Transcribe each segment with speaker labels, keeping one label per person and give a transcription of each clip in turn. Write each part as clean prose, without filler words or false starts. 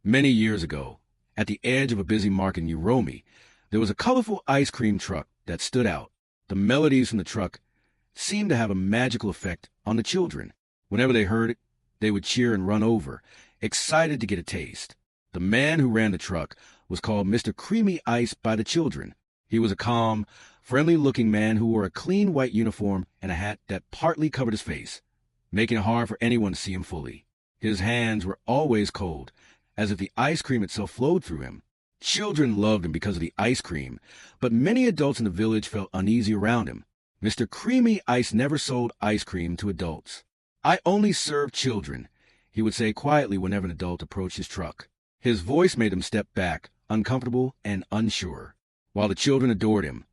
Speaker 1: Many years ago, at the edge of a busy market in Uromi, there was a colorful ice cream truck that stood out. The melodies from the truck seemed to have a magical effect on the children. Whenever they heard it, they would cheer and run over, excited to get a taste. The man who ran the truck was called Mr. Creamy Ice by the children. He was a calm, friendly-looking man who wore a clean white uniform and a hat that partly covered his face, making it hard for anyone to see him fully. His hands were always cold, as if the ice cream itself flowed through him. Children loved him because of the ice cream, but many adults in the village felt uneasy around him. Mr. Creamy Ice never sold ice cream to adults. "I only serve children," he would say quietly whenever an adult approached his truck. His voice made them step back, uncomfortable and unsure. While the children adored him,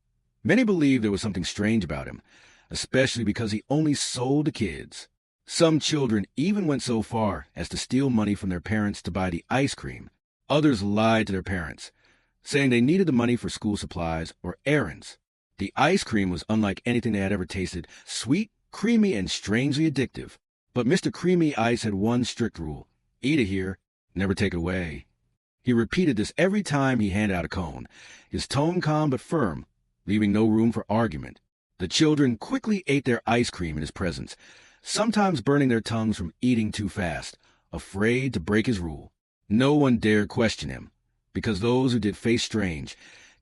Speaker 1: many believed there was something strange about him, especially because he only sold to kids. Some children even went so far as to steal money from their parents to buy the ice cream. Others lied to their parents, saying they needed the money for school supplies or errands. The ice cream was unlike anything they had ever tasted, sweet, creamy, and strangely addictive. But Mr. Creamy Ice had one strict rule: eat it here, never take it away. He repeated this every time he handed out a cone, his tone calm but firm, leaving no room for argument. The children quickly ate their ice cream in his presence, sometimes burning their tongues from eating too fast, afraid to break his rule. No one dared question him, because those who did faced strange,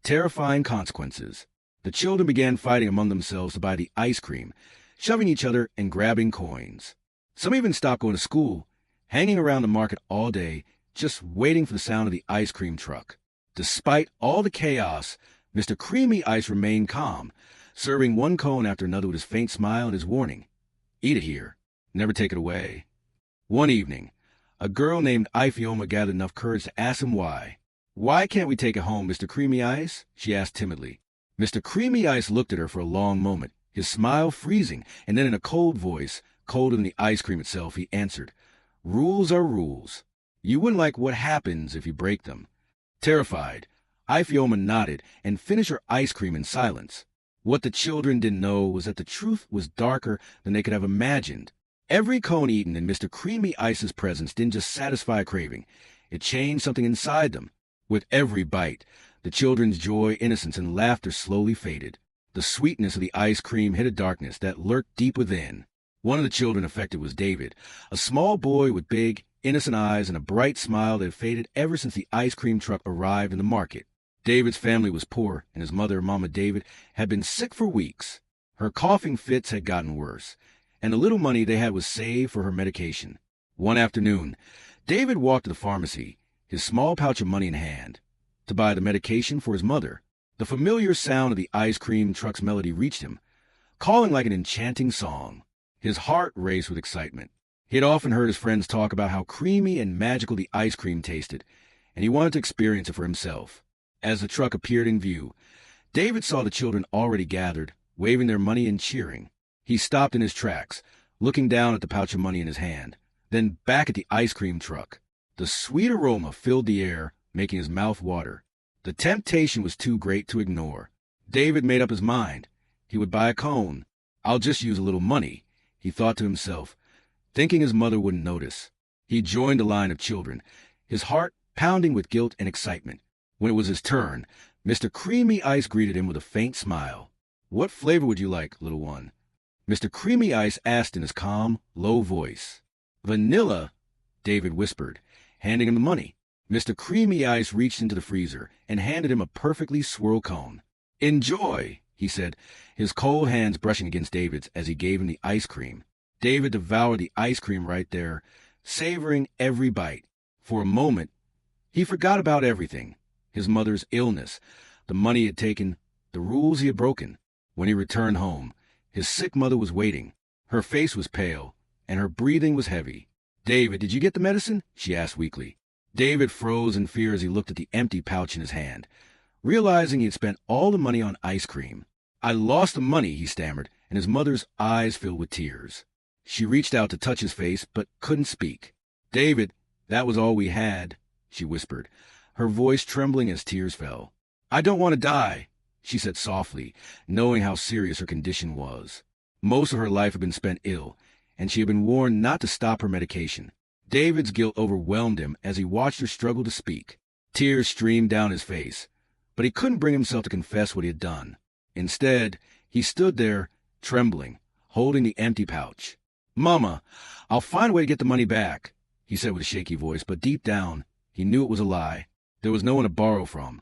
Speaker 1: terrifying consequences. The children began fighting among themselves to buy the ice cream, shoving each other and grabbing coins. Some even stopped going to school, hanging around the market all day, just waiting for the sound of the ice cream truck. Despite all the chaos, Mr. Creamy Ice remained calm, serving one cone after another with his faint smile and his warning: "Eat it here, never take it away." One evening, a girl named Ifeoma gathered enough courage to ask him why. "Why can't we take it home, Mr. Creamy Ice?" she asked timidly. Mr. Creamy Ice looked at her for a long moment, his smile freezing, and then in a cold voice, colder than the ice cream itself, he answered, "Rules are rules. You wouldn't like what happens if you break them." Terrified, Ifeoma nodded and finished her ice cream in silence. What the children didn't know was that the truth was darker than they could have imagined. Every cone eaten in Mr. Creamy Ice's presence didn't just satisfy a craving. It changed something inside them. With every bite, the children's joy, innocence, and laughter slowly faded. The sweetness of the ice cream hid a darkness that lurked deep within. One of the children affected was David, a small boy with big, innocent eyes and a bright smile that had faded ever since the ice cream truck arrived in the market. David's family was poor, and his mother, Mama David, had been sick for weeks. Her coughing fits had gotten worse, and the little money they had was saved for her medication. One afternoon, David walked to the pharmacy, his small pouch of money in hand, to buy the medication for his mother. The familiar sound of the ice cream truck's melody reached him, calling like an enchanting song. His heart raced with excitement. He had often heard his friends talk about how creamy and magical the ice cream tasted, and he wanted to experience it for himself. As the truck appeared in view, David saw the children already gathered, waving their money and cheering. He stopped in his tracks, looking down at the pouch of money in his hand, then back at the ice cream truck. The sweet aroma filled the air, making his mouth water. The temptation was too great to ignore. David made up his mind. He would buy a cone. "I'll just use a little money," he thought to himself, thinking his mother wouldn't notice. He joined the line of children, his heart pounding with guilt and excitement. When it was his turn, Mr. Creamy Ice greeted him with a faint smile. "What flavor would you like, little one?" Mr. Creamy Ice asked in his calm, low voice. "Vanilla," David whispered, handing him the money. Mr. Creamy Ice reached into the freezer and handed him a perfectly swirled cone. "Enjoy," he said, his cold hands brushing against David's as he gave him the ice cream. David devoured the ice cream right there, savoring every bite. For a moment, he forgot about everything: his mother's illness, the money he had taken, the rules he had broken. When he returned home, his sick mother was waiting. Her face was pale, and her breathing was heavy. "David, did you get the medicine?" she asked weakly. David froze in fear as he looked at the empty pouch in his hand, realizing he had spent all the money on ice cream. "I lost the money," he stammered, and his mother's eyes filled with tears. She reached out to touch his face, but couldn't speak. "David, that was all we had," she whispered, her voice trembling as tears fell. "I don't want to die," she said softly, knowing how serious her condition was. Most of her life had been spent ill, and she had been warned not to stop her medication. David's guilt overwhelmed him as he watched her struggle to speak. Tears streamed down his face, but he couldn't bring himself to confess what he had done. Instead, he stood there, trembling, holding the empty pouch. "Mama, I'll find a way to get the money back," he said with a shaky voice, but deep down, he knew it was a lie. There was no one to borrow from,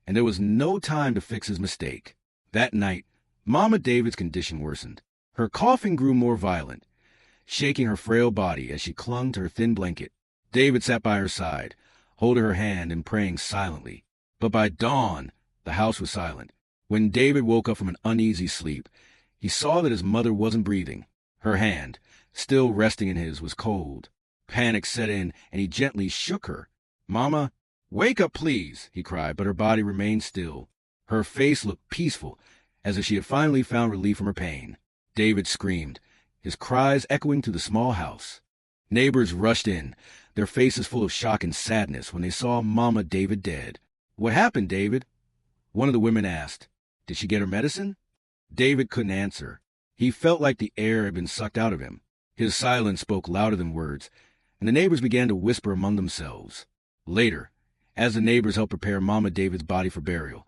Speaker 1: and there was no time to fix his mistake. That night, Mama David's condition worsened. Her coughing grew more violent, shaking her frail body as she clung to her thin blanket. David sat by her side, holding her hand and praying silently. But by dawn, the house was silent. When David woke up from an uneasy sleep, he saw that his mother wasn't breathing. Her hand, still resting in his, was cold. Panic set in, and he gently shook her. "Mama, wake up, please," he cried, but her body remained still. Her face looked peaceful, as if she had finally found relief from her pain. David screamed, his cries echoing through the small house. Neighbors rushed in, their faces full of shock and sadness when they saw Mama David dead. "What happened, David?" one of the women asked. "Did she get her medicine?" David couldn't answer. He felt like the air had been sucked out of him. His silence spoke louder than words, and the neighbors began to whisper among themselves. Later, as the neighbors helped prepare Mama David's body for burial,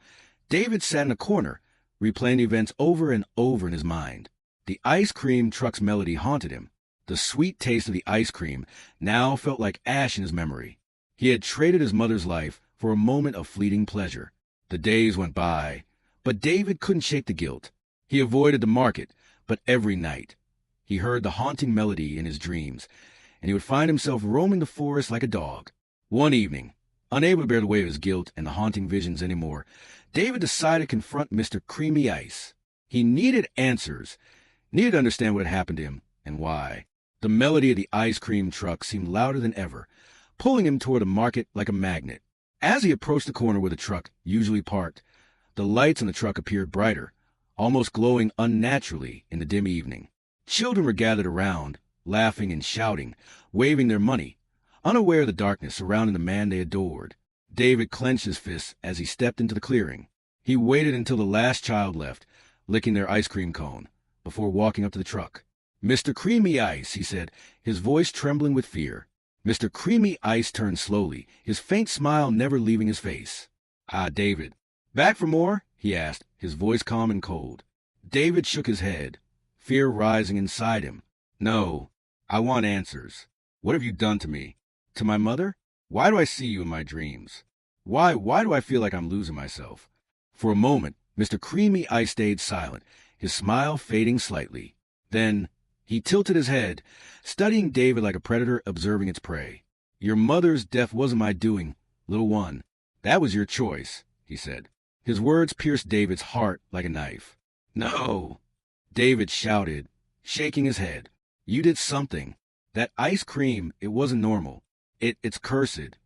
Speaker 1: David sat in a corner, replaying the events over and over in his mind. The ice cream truck's melody haunted him. The sweet taste of the ice cream now felt like ash in his memory. He had traded his mother's life for a moment of fleeting pleasure. The days went by, but David couldn't shake the guilt. He avoided the market, but every night he heard the haunting melody in his dreams, and he would find himself roaming the forest like a dog. One evening, unable to bear the weight of his guilt and the haunting visions anymore, David decided to confront Mr. Creamy Ice. He needed answers, needed to understand what had happened to him and why. The melody of the ice cream truck seemed louder than ever, pulling him toward the market like a magnet. As he approached the corner where the truck usually parked, the lights on the truck appeared brighter, almost glowing unnaturally in the dim evening. Children were gathered around, laughing and shouting, waving their money, unaware of the darkness surrounding the man they adored. David clenched his fists as he stepped into the clearing. He waited until the last child left, licking their ice cream cone, before walking up to the truck. "Mr. Creamy Ice," he said, his voice trembling with fear. Mr. Creamy Ice turned slowly, his faint smile never leaving his face. "Ah, David. Back for more?" he asked, his voice calm and cold. David shook his head, fear rising inside him. "No, I want answers. What have you done to me? To my mother? Why do I see you in my dreams? Why do I feel like I'm losing myself?" For a moment, Mr. Creamy Ice stayed silent, his smile fading slightly. Then he tilted his head, studying David like a predator observing its prey. "Your mother's death wasn't my doing, little one. That was your choice," he said. His words pierced David's heart like a knife. "No!" David shouted, shaking his head. "You did something. That ice cream, it wasn't normal. It's cursed."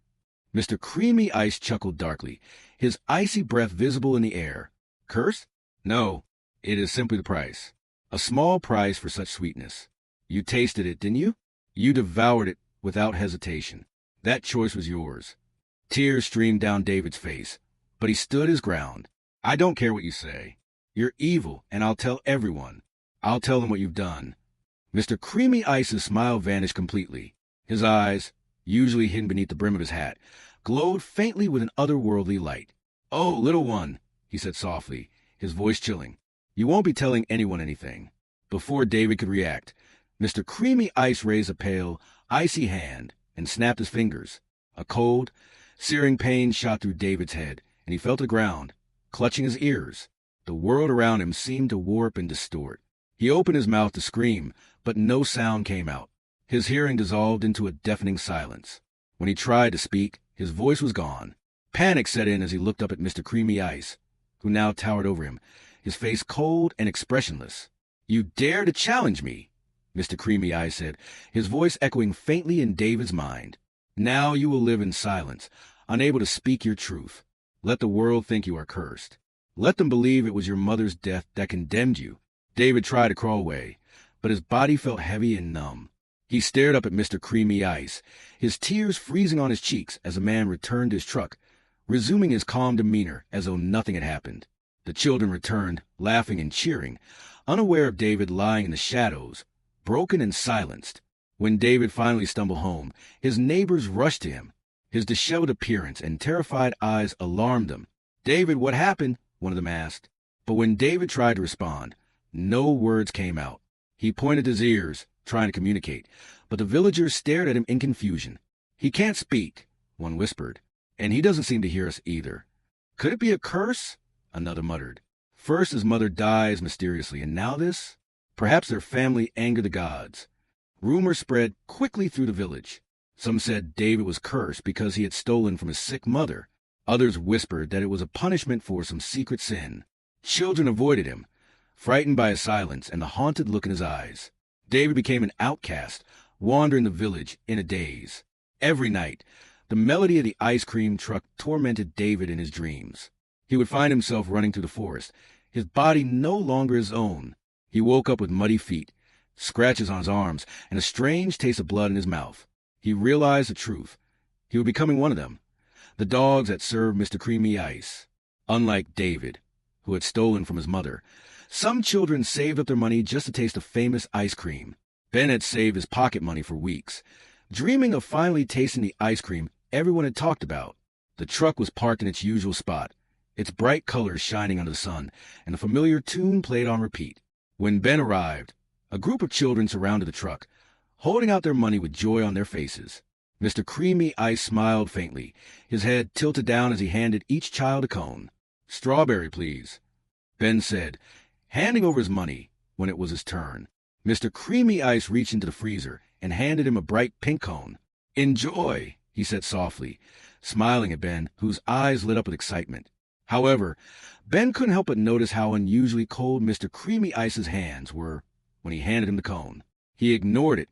Speaker 1: Mr. Creamy Ice chuckled darkly, his icy breath visible in the air. "Curse? No, it is simply the price. A small price for such sweetness. You tasted it, didn't you? You devoured it without hesitation. That choice was yours." Tears streamed down David's face, but he stood his ground. "I don't care what you say. You're evil, and I'll tell everyone. I'll tell them what you've done." Mr. Creamy Ice's smile vanished completely. His eyes, usually hidden beneath the brim of his hat, glowed faintly with an otherworldly light. "Oh, little one," he said softly, his voice chilling. "You won't be telling anyone anything." Before David could react, Mr. Creamy Ice raised a pale, icy hand and snapped his fingers. A cold, searing pain shot through David's head, and he fell to the ground, clutching his ears. The world around him seemed to warp and distort. He opened his mouth to scream, but no sound came out. His hearing dissolved into a deafening silence. When he tried to speak, his voice was gone. Panic set in as he looked up at Mr. Creamy Ice, who now towered over him, his face cold and expressionless. "You dare to challenge me?" Mr. Creamy Ice said, his voice echoing faintly in David's mind. "Now you will live in silence, unable to speak your truth. Let the world think you are cursed. Let them believe it was your mother's death that condemned you." David tried to crawl away, but his body felt heavy and numb. He stared up at Mr. Creamy Ice, his tears freezing on his cheeks as the man returned to his truck, resuming his calm demeanor as though nothing had happened. The children returned, laughing and cheering, unaware of David lying in the shadows, broken and silenced. When David finally stumbled home, his neighbors rushed to him. His disheveled appearance and terrified eyes alarmed them. "David, what happened?" one of them asked. But when David tried to respond, no words came out. He pointed his ears, trying to communicate, but the villagers stared at him in confusion. "He can't speak," one whispered, "and he doesn't seem to hear us either." "Could it be a curse?" another muttered. "First his mother dies mysteriously, and now this? Perhaps their family angered the gods." Rumors spread quickly through the village. Some said David was cursed because he had stolen from his sick mother. Others whispered that it was a punishment for some secret sin. Children avoided him, frightened by his silence and the haunted look in his eyes. David became an outcast, wandering the village in a daze. Every night, the melody of the ice cream truck tormented David in his dreams. He would find himself running through the forest, his body no longer his own. He woke up with muddy feet, scratches on his arms, and a strange taste of blood in his mouth. He realized the truth. He was becoming one of them, the dogs that served Mr. Creamy Ice. Unlike David, who had stolen from his mother, some children saved up their money just to taste the famous ice cream. Ben had saved his pocket money for weeks, dreaming of finally tasting the ice cream everyone had talked about. The truck was parked in its usual spot, its bright colors shining under the sun, and a familiar tune played on repeat. When Ben arrived, a group of children surrounded the truck, holding out their money with joy on their faces. Mr. Creamy Ice smiled faintly, his head tilted down as he handed each child a cone. "Strawberry, please," Ben said, handing over his money when it was his turn. Mr. Creamy Ice reached into the freezer and handed him a bright pink cone. "Enjoy," he said softly, smiling at Ben, whose eyes lit up with excitement. However, Ben couldn't help but notice how unusually cold Mr. Creamy Ice's hands were when he handed him the cone. He ignored it,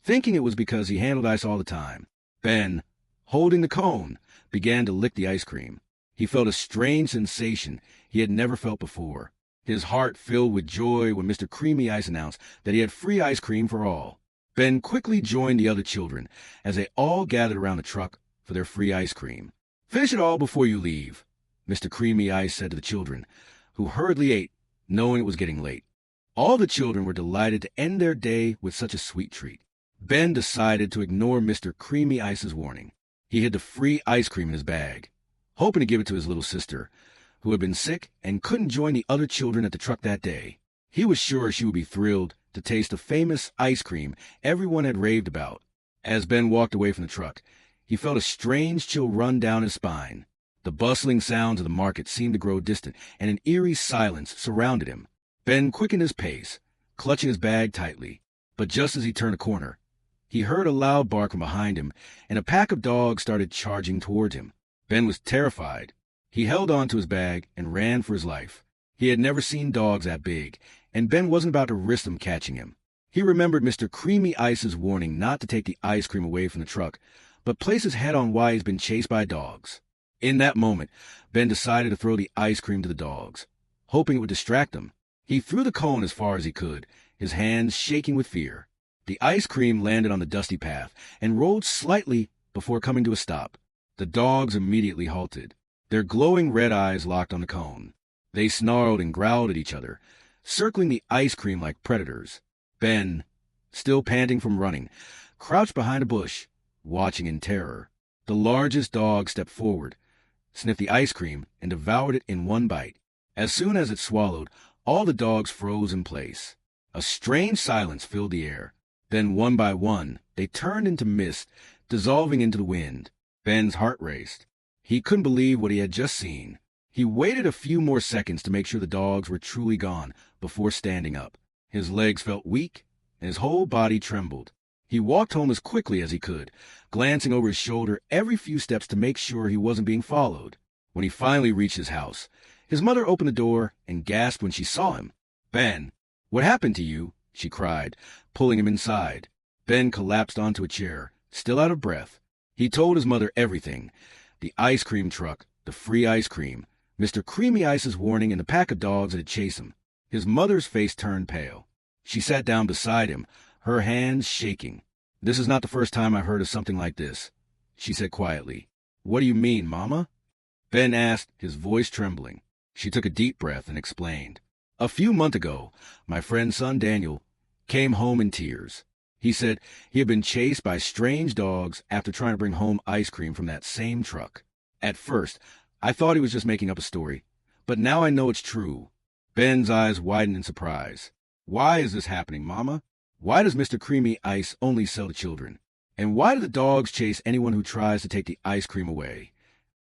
Speaker 1: thinking it was because he handled ice all the time. Ben, holding the cone, began to lick the ice cream. He felt a strange sensation he had never felt before. His heart filled with joy when Mr. Creamy Ice announced that he had free ice cream for all. Ben quickly joined the other children as they all gathered around the truck for their free ice cream. "Finish it all before you leave," Mr. Creamy Ice said to the children, who hurriedly ate, knowing it was getting late. All the children were delighted to end their day with such a sweet treat. Ben decided to ignore Mr. Creamy Ice's warning. He hid the free ice cream in his bag, hoping to give it to his little sister, who had been sick and couldn't join the other children at the truck that day. He was sure she would be thrilled to taste the famous ice cream everyone had raved about. As Ben walked away from the truck, he felt a strange chill run down his spine. The bustling sounds of the market seemed to grow distant, and an eerie silence surrounded him. Ben quickened his pace, clutching his bag tightly. But just as he turned a corner, he heard a loud bark from behind him, and a pack of dogs started charging towards him. Ben was terrified. He held on to his bag and ran for his life. He had never seen dogs that big, and Ben wasn't about to risk them catching him. He remembered Mr. Creamy Ice's warning not to take the ice cream away from the truck, but place his head on why he's been chased by dogs. In that moment, Ben decided to throw the ice cream to the dogs, hoping it would distract them. He threw the cone as far as he could, his hands shaking with fear. The ice cream landed on the dusty path and rolled slightly before coming to a stop. The dogs immediately halted, their glowing red eyes locked on the cone. They snarled and growled at each other, circling the ice cream like predators. Ben, still panting from running, crouched behind a bush, watching in terror. The largest dog stepped forward, sniffed the ice cream, and devoured it in one bite. As soon as it swallowed, all the dogs froze in place. A strange silence filled the air. Then, one by one, they turned into mist, dissolving into the wind. Ben's heart raced. He couldn't believe what he had just seen. He waited a few more seconds to make sure the dogs were truly gone before standing up. His legs felt weak, and his whole body trembled. He walked home as quickly as he could, glancing over his shoulder every few steps to make sure he wasn't being followed. When he finally reached his house, his mother opened the door and gasped when she saw him. "Ben, what happened to you?" she cried, pulling him inside. Ben collapsed onto a chair, still out of breath. He told his mother everything: the ice cream truck, the free ice cream, Mr. Creamy Ice's warning, and the pack of dogs that had chased him. His mother's face turned pale. She sat down beside him, her hands shaking. "This is not the first time I've heard of something like this," she said quietly. "What do you mean, Mama?" Ben asked, his voice trembling. She took a deep breath and explained. "A few months ago, my friend's son Daniel came home in tears. He said he had been chased by strange dogs after trying to bring home ice cream from that same truck. At first, I thought he was just making up a story, but now I know it's true. Ben's eyes widened in surprise. Why is this happening, Mama? Why does Mr. Creamy Ice only sell to children? And why do the dogs chase anyone who tries to take the ice cream away?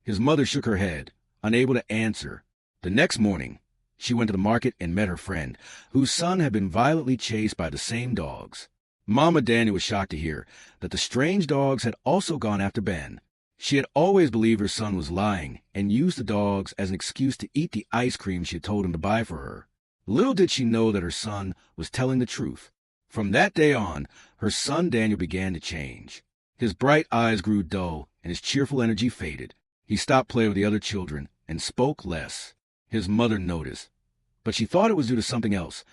Speaker 1: His mother shook her head, unable to answer. The next morning, she went to the market and met her friend, whose son had been violently chased by the same dogs. Mama Daniel was shocked to hear that the strange dogs had also gone after Ben. She had always believed her son was lying and used the dogs as an excuse to eat the ice cream she had told him to buy for her. Little did she know that her son was telling the truth. From that day on, her son Daniel began to change. His bright eyes grew dull and his cheerful energy faded. He stopped playing with the other children and spoke less. His mother noticed, but she thought it was due to something else,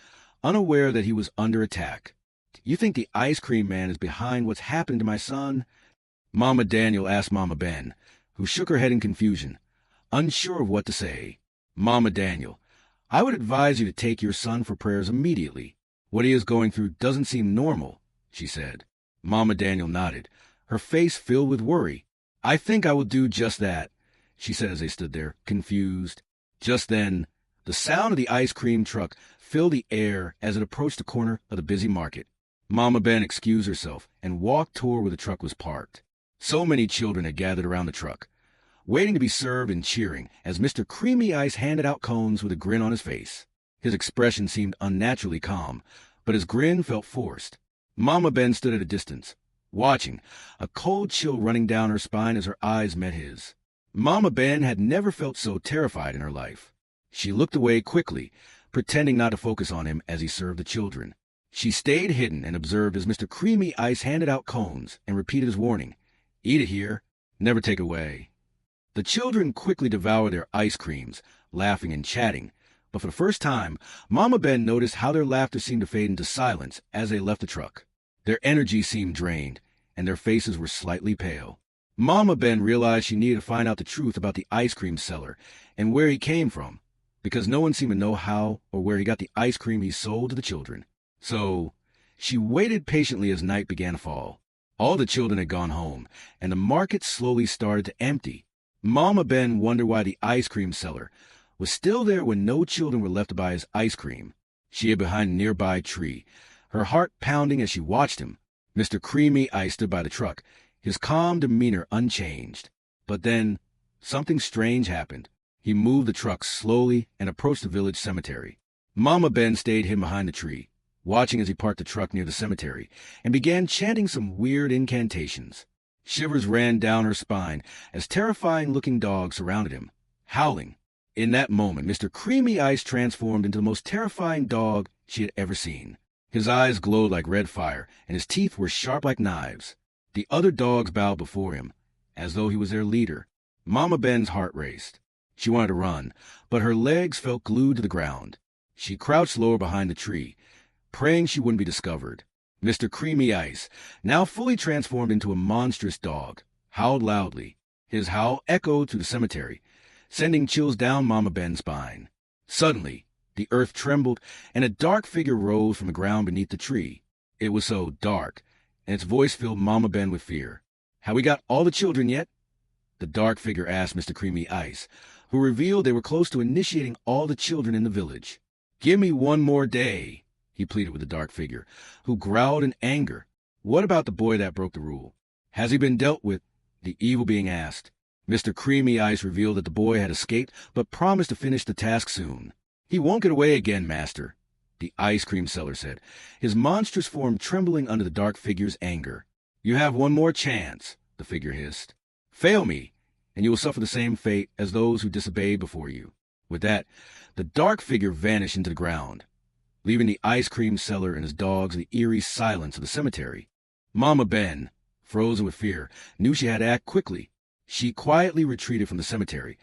Speaker 1: unaware that he was under attack. You think the ice cream man is behind what's happened to my son? Mama Daniel asked Mama Ben, who shook her head in confusion, unsure of what to say. Mama Daniel, I would advise you to take your son for prayers immediately. What he is going through doesn't seem normal, she said. Mama Daniel nodded, her face filled with worry. I think I will do just that, she said as they stood there, confused. Just then, the sound of the ice cream truck filled the air as it approached the corner of the busy market. Mama Ben excused herself and walked toward where the truck was parked. So many children had gathered around the truck, waiting to be served and cheering as Mr. Creamy Ice handed out cones with a grin on his face. His expression seemed unnaturally calm, but his grin felt forced. Mama Ben stood at a distance, watching, a cold chill running down her spine as her eyes met his. Mama Ben had never felt so terrified in her life. She looked away quickly, pretending not to focus on him as he served the children. She stayed hidden and observed as Mr. Creamy Ice handed out cones and repeated his warning, "Eat it here, never take away." The children quickly devoured their ice creams, laughing and chatting, but for the first time, Mama Ben noticed how their laughter seemed to fade into silence as they left the truck. Their energy seemed drained, and their faces were slightly pale. Mama Ben realized she needed to find out the truth about the ice cream seller and where he came from, because no one seemed to know how or where he got the ice cream he sold to the children. So, she waited patiently as night began to fall. All the children had gone home, and the market slowly started to empty. Mama Ben wondered why the ice cream seller was still there when no children were left to buy his ice cream. She hid behind a nearby tree, her heart pounding as she watched him. Mr. Creamy Ice stood by the truck, his calm demeanor unchanged. But then, something strange happened. He moved the truck slowly and approached the village cemetery. Mama Ben stayed hidden behind the tree, watching as he parked the truck near the cemetery, and began chanting some weird incantations. Shivers ran down her spine as terrifying-looking dogs surrounded him, howling. In that moment, Mr. Creamy Ice transformed into the most terrifying dog she had ever seen. His eyes glowed like red fire, and his teeth were sharp like knives. The other dogs bowed before him, as though he was their leader. Mama Ben's heart raced. She wanted to run, but her legs felt glued to the ground. She crouched lower behind the tree, praying she wouldn't be discovered. Mr. Creamy Ice, now fully transformed into a monstrous dog, howled loudly. His howl echoed through the cemetery, sending chills down Mama Ben's spine. Suddenly, the earth trembled, and a dark figure rose from the ground beneath the tree. It was so dark, and its voice filled Mama Ben with fear. "Have we got all the children yet?" The dark figure asked Mr. Creamy Ice, who revealed they were close to initiating all the children in the village. "Give me one more day," he pleaded with the dark figure, who growled in anger. "What about the boy that broke the rule? Has he been dealt with?" the evil being asked. Mr. Creamy Ice revealed that the boy had escaped, but promised to finish the task soon. "He won't get away again, master," the ice cream seller said, his monstrous form trembling under the dark figure's anger. "You have one more chance," the figure hissed. "Fail me, and you will suffer the same fate as those who disobeyed before you." With that, the dark figure vanished into the ground, leaving the ice cream seller and his dogs in the eerie silence of the cemetery. Mama Ben, frozen with fear, knew she had to act quickly. She quietly retreated from the cemetery,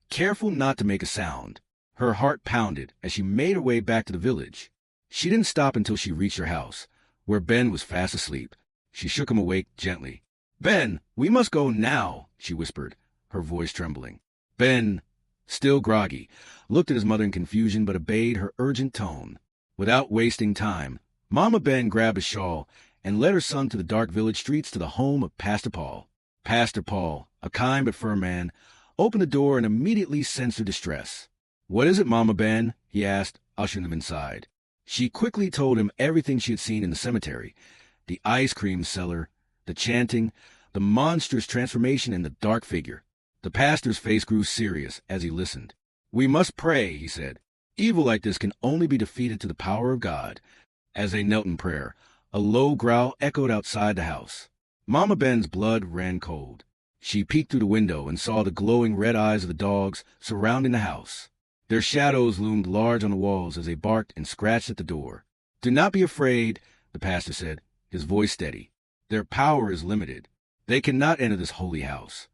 Speaker 1: careful not to make a sound. Her heart pounded as she made her way back to the village. She didn't stop until she reached her house, where Ben was fast asleep. She shook him awake gently. "Ben, we must go now," she whispered, her voice trembling. Ben, still groggy, looked at his mother in confusion but obeyed her urgent tone. Without wasting time, Mama Ben grabbed a shawl and led her son to the dark village streets to the home of Pastor Paul. Pastor Paul, a kind but firm man, opened the door and immediately sensed her distress. "What is it, Mama Ben?" he asked, ushering them inside. She quickly told him everything she had seen in the cemetery: the ice cream cellar, the chanting, the monstrous transformation, and the dark figure. The pastor's face grew serious as he listened. "We must pray," he said. "Evil like this can only be defeated through the power of God." As they knelt in prayer, a low growl echoed outside the house. Mama Ben's blood ran cold. She peeked through the window and saw the glowing red eyes of the dogs surrounding the house. Their shadows loomed large on the walls as they barked and scratched at the door. "Do not be afraid," the pastor said, his voice steady. "Their power is limited. They cannot enter this holy house."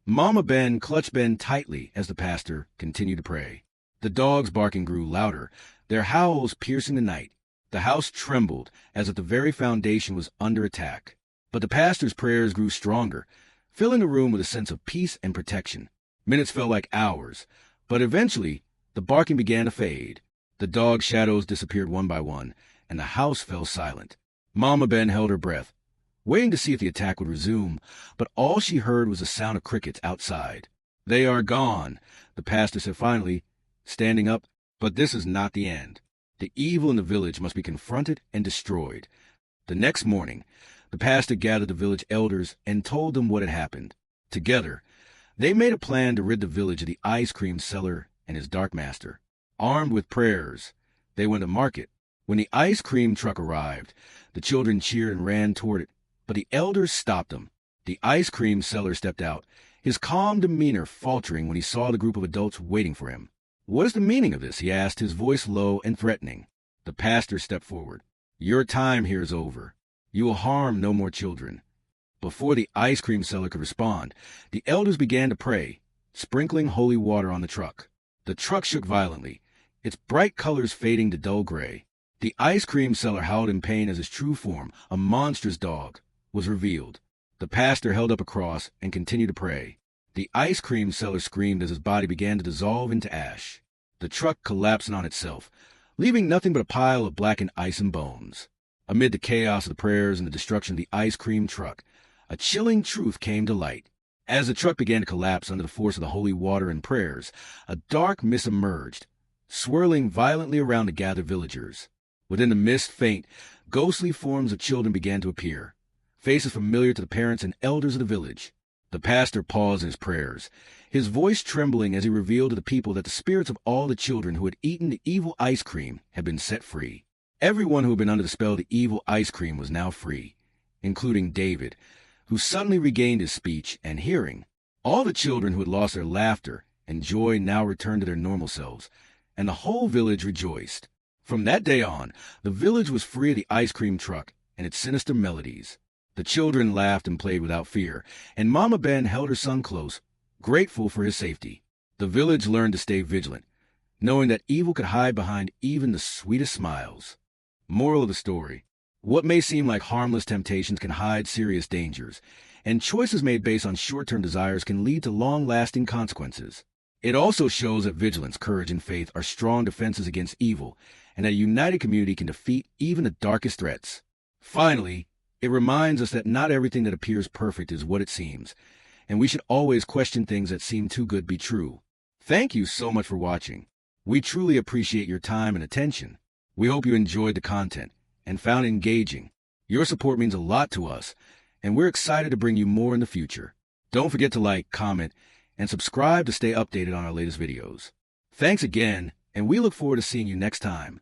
Speaker 1: Mama Ben clutched Ben tightly as the pastor continued to pray. The dogs' barking grew louder, their howls piercing the night. The house trembled as if the very foundation was under attack. But the pastor's prayers grew stronger, filling the room with a sense of peace and protection. Minutes felt like hours, but eventually the barking began to fade. The dog shadows disappeared one by one, and the house fell silent. Mama Ben held her breath, waiting to see if the attack would resume, but all she heard was the sound of crickets outside. "They are gone," the pastor said finally, standing up. "But this is not the end. The evil in the village must be confronted and destroyed." The next morning, the pastor gathered the village elders and told them what had happened. Together, they made a plan to rid the village of the ice cream seller and his dark master. Armed with prayers, they went to market. When the ice cream truck arrived, the children cheered and ran toward it, but the elders stopped them. The ice cream seller stepped out, his calm demeanor faltering when he saw the group of adults waiting for him. "What is the meaning of this?" he asked, his voice low and threatening. The pastor stepped forward. "Your time here is over. You will harm no more children." Before the ice cream seller could respond, the elders began to pray, sprinkling holy water on the truck. The truck shook violently, its bright colors fading to dull gray. The ice cream seller howled in pain as his true form, a monstrous dog, was revealed. The pastor held up a cross and continued to pray. The ice cream seller screamed as his body began to dissolve into ash. The truck collapsed on itself, leaving nothing but a pile of blackened ice and bones. Amid the chaos of the prayers and the destruction of the ice cream truck, a chilling truth came to light. As the truck began to collapse under the force of the holy water and prayers, a dark mist emerged, swirling violently around the gathered villagers. Within the mist, faint, ghostly forms of children began to appear, faces familiar to the parents and elders of the village. The pastor paused in his prayers, his voice trembling as he revealed to the people that the spirits of all the children who had eaten the evil ice cream had been set free. Everyone who had been under the spell of the evil ice cream was now free, including David, who suddenly regained his speech and hearing. All the children who had lost their laughter and joy now returned to their normal selves, and the whole village rejoiced. From that day on, the village was free of the ice cream truck and its sinister melodies. The children laughed and played without fear, and Mama Ben held her son close, grateful for his safety. The village learned to stay vigilant, knowing that evil could hide behind even the sweetest smiles. Moral of the story: what may seem like harmless temptations can hide serious dangers, and choices made based on short-term desires can lead to long-lasting consequences. It also shows that vigilance, courage, and faith are strong defenses against evil, and that a united community can defeat even the darkest threats. Finally, it reminds us that not everything that appears perfect is what it seems, and we should always question things that seem too good to be true. Thank you so much for watching. We truly appreciate your time and attention. We hope you enjoyed the content and found it engaging. Your support means a lot to us, and we're excited to bring you more in the future. Don't forget to like, comment, and subscribe to stay updated on our latest videos. Thanks again, and we look forward to seeing you next time.